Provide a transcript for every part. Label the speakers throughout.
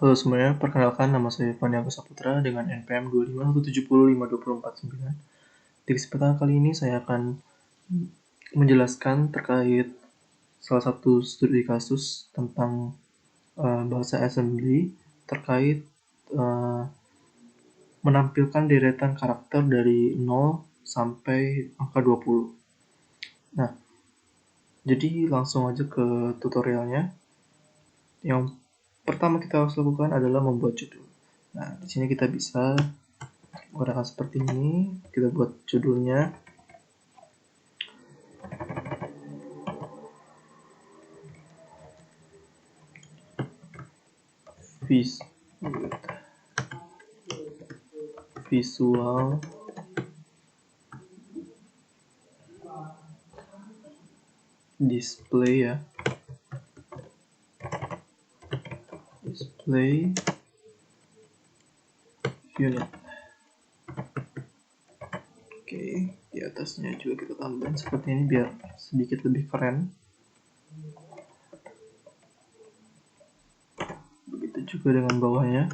Speaker 1: Halo semuanya, perkenalkan nama saya Fandi Agus Saputra dengan NPM 251705249. Di kesempatan kali ini saya akan menjelaskan terkait salah satu studi kasus tentang bahasa assembly terkait menampilkan deretan karakter dari 0 sampai angka 20. Nah, jadi langsung aja ke tutorialnya. Yang pertama kita harus lakukan adalah membuat judul. Nah, di sini kita bisa menggunakan seperti ini. Kita buat judulnya visual display ya, display unit. Oke, di atasnya juga kita tambahin seperti ini biar sedikit lebih keren. Begitu juga dengan bawahnya.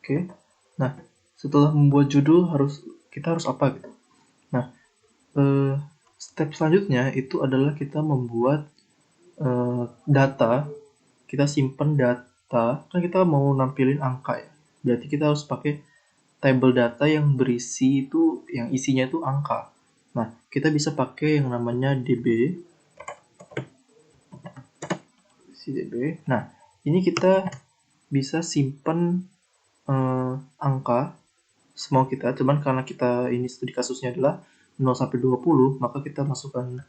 Speaker 1: Oke, nah setelah membuat judul kita harus apa gitu? Nah, step selanjutnya itu adalah kita membuat data. Kita simpan data, kan kita mau nampilin angka ya, berarti kita harus pakai table data yang berisi itu, yang isinya itu angka. Nah, kita bisa pakai yang namanya DB. Nah, ini kita bisa simpan angka semau kita, cuman karena kita ini studi kasusnya adalah 0 sampai 20, maka kita masukkan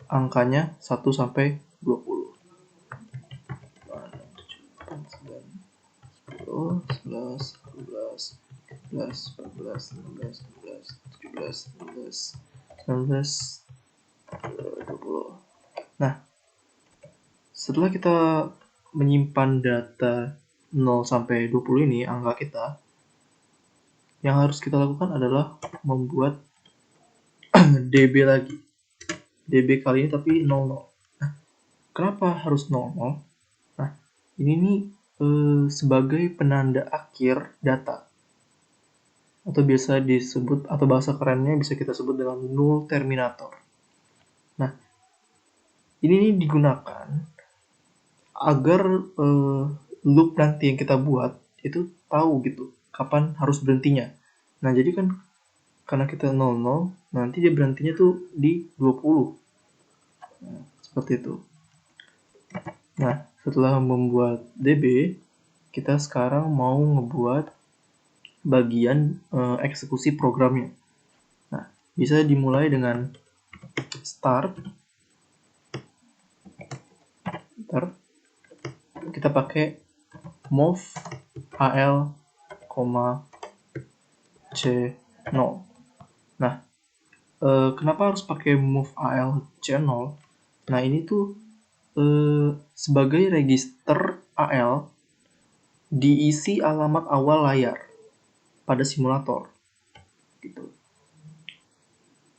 Speaker 1: angkanya 1 sampai 20. 10, 11, 12, 13, 14, 15, 16, 17, 18, 19, 20. Nah, setelah kita menyimpan data 0 sampai 20 ini, angka kita, yang harus kita lakukan adalah membuat DB lagi. DB kali ini tapi 00. Nah, kenapa harus 00? Nah, ini nih sebagai penanda akhir data. Atau biasa disebut, atau bahasa kerennya bisa kita sebut dengan null terminator. Nah, ini nih digunakan agar loop nanti yang kita buat itu tahu gitu kapan harus berhentinya. Nah, jadi kan karena kita 00, nanti dia berhentinya tuh di 20. Nah, seperti itu. Nah, setelah membuat DB, kita sekarang mau ngebuat bagian eksekusi programnya. Nah, bisa dimulai dengan start. Kita pakai move al, C0. Nah, kenapa harus pakai move al C0? Nah, ini tuh sebagai register al diisi alamat awal layar pada simulator. Gitu.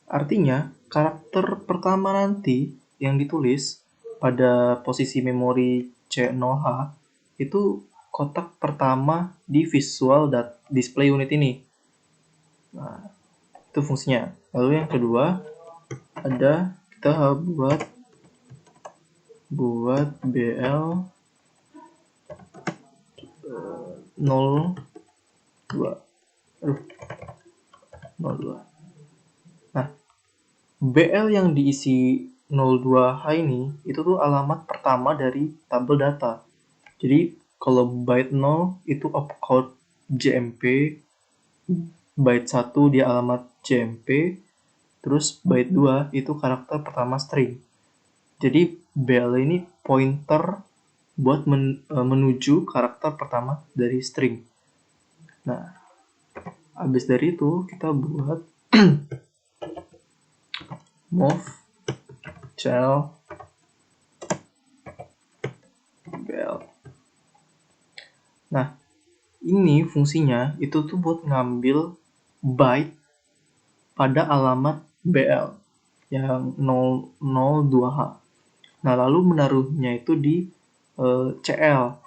Speaker 1: Artinya, karakter pertama nanti yang ditulis pada posisi memori C0H itu kotak pertama di visual display unit ini. Nah, itu fungsinya. Lalu yang kedua ada kita buat BL 02. 02. Nah, BL yang diisi 02H ini itu tuh alamat pertama dari tabel data. Jadi kalau byte 0 itu opcode JMP, byte 1 dia alamat JMP, terus byte 2 itu karakter pertama string. Jadi BL ini pointer buat menuju karakter pertama dari string. Nah, habis dari itu kita buat move child BL. Nah, ini fungsinya itu tuh buat ngambil byte pada alamat BL yang 002H. Nah, lalu menaruhnya itu di CL.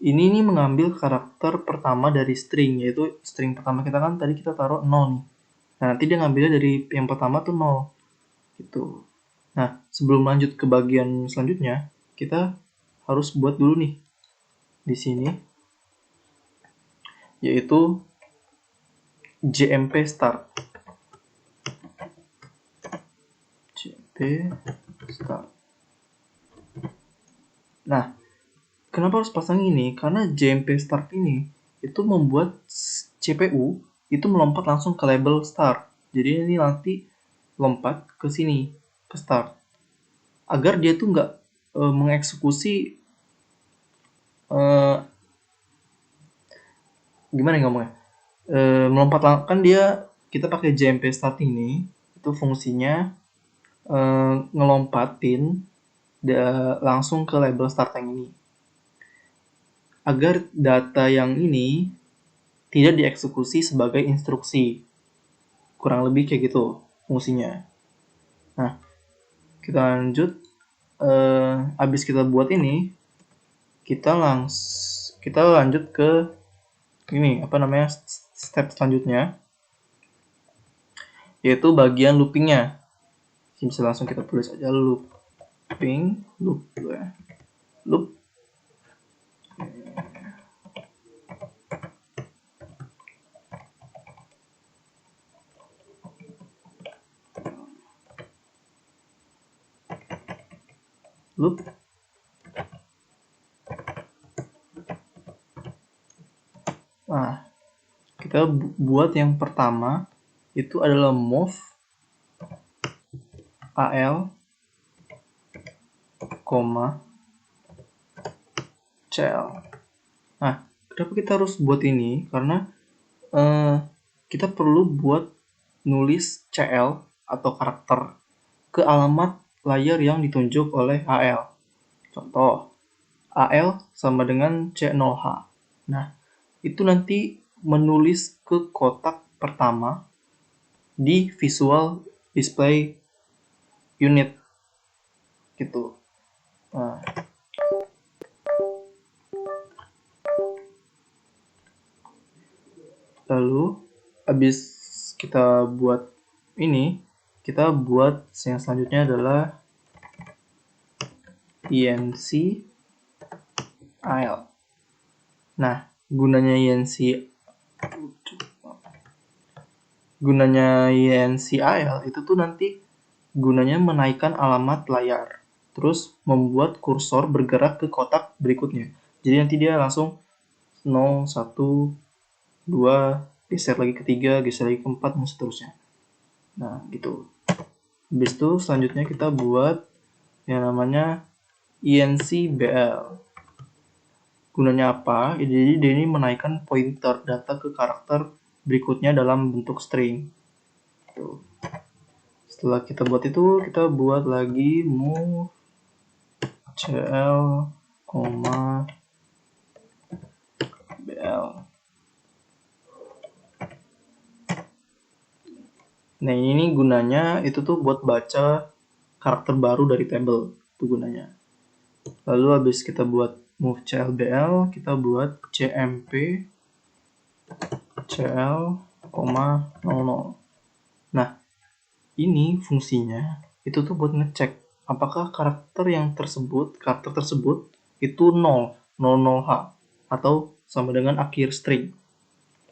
Speaker 1: Ini nih mengambil karakter pertama dari string, yaitu string pertama kita kan tadi kita taruh 0 nih. Nah, nanti dia ngambilnya dari yang pertama tuh 0. Gitu. Nah, sebelum lanjut ke bagian selanjutnya, kita harus buat dulu nih di sini, yaitu JMP start. JMP start. Nah, kenapa harus pasang ini? Karena JMP start ini itu membuat CPU itu melompat langsung ke label start. Jadi ini nanti lompat ke sini, ke start. Agar dia tuh nggak mengeksekusi gimana ngomongnya? Melompat kan dia, kita pakai JMP start ini itu fungsinya ngelompatin langsung ke label start yang ini, agar data yang ini tidak dieksekusi sebagai instruksi. Kurang lebih kayak gitu fungsinya. Nah, kita lanjut. Abis kita buat ini, kita lanjut ke ini, apa namanya, step selanjutnya, yaitu bagian loopingnya. Bisa langsung kita tulis aja loop ya. Loop. Loop. Nah, kita buat yang pertama itu adalah move AL, CL. Nah, kenapa kita harus buat ini? Karena kita perlu buat nulis CL atau karakter ke alamat layar yang ditunjuk oleh AL. Contoh, AL sama dengan C0H. Nah, itu nanti menulis ke kotak pertama di visual display unit gitu. Nah, lalu habis kita buat ini, kita buat yang selanjutnya adalah INC AL. Nah, gunanya INC AL itu tuh nanti gunanya menaikkan alamat layar, terus membuat kursor bergerak ke kotak berikutnya. Jadi nanti dia langsung 0, 1, 2, geser lagi ke 3, geser lagi ke 4, dan seterusnya. Nah, gitu. Habis itu selanjutnya kita buat yang namanya INC-BL. Gunanya apa? Jadi dia ini menaikkan pointer data ke karakter berikutnya dalam bentuk string. Tuh. Setelah kita buat itu, kita buat lagi move CL, BL. Nah, ini gunanya itu tuh buat baca karakter baru dari tabel. Itu gunanya. Lalu habis kita buat move CLBL, kita buat CMP CL, 00. Nah, ini fungsinya itu tuh buat ngecek apakah karakter tersebut itu 0, 00H atau sama dengan akhir string.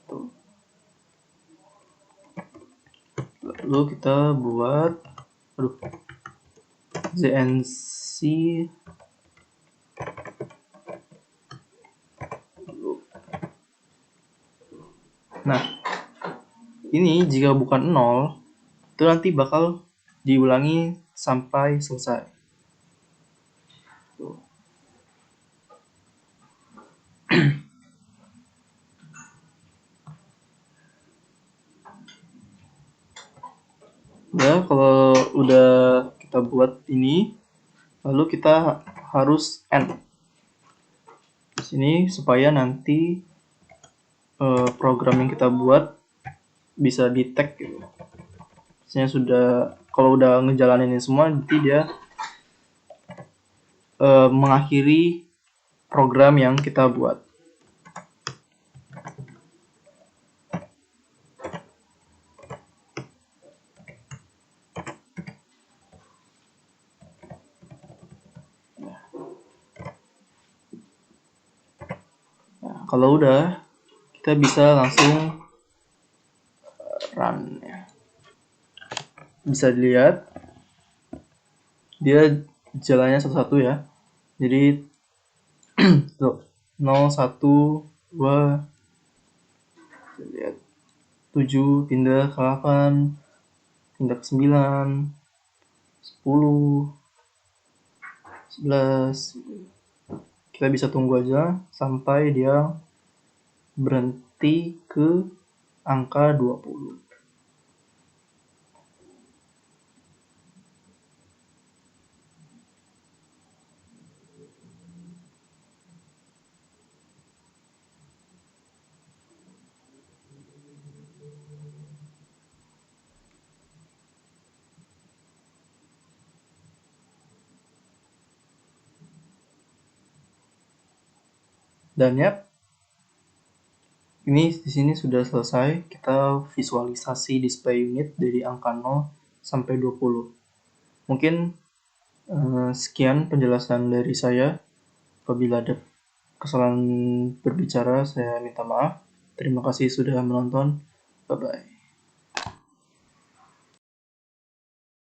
Speaker 1: Tuh. Lalu kita buat ZNC Nah, ini jika bukan 0, itu nanti bakal diulangi sampai selesai. Ya, kalau udah kita buat ini, lalu kita harus end di sini supaya nanti program yang kita buat bisa di tag gitu. Misalnya sudah, kalau udah ngejalanin ini semua, nanti dia mengakhiri program yang kita buat. Nah, kalau udah, kita bisa langsung run ya. Bisa dilihat dia jalannya satu-satu ya. Jadi tuh, 0, 1, 2, lihat 7 pindah ke 8, pindah ke 9, 10, 11. Kita bisa tunggu aja sampai dia berhenti ke angka 20. Dan ya, ini di sini sudah selesai. Kita visualisasi display unit dari angka 0 sampai 20. Mungkin sekian penjelasan dari saya. Apabila ada kesalahan berbicara, saya minta maaf. Terima kasih sudah menonton. Bye-bye.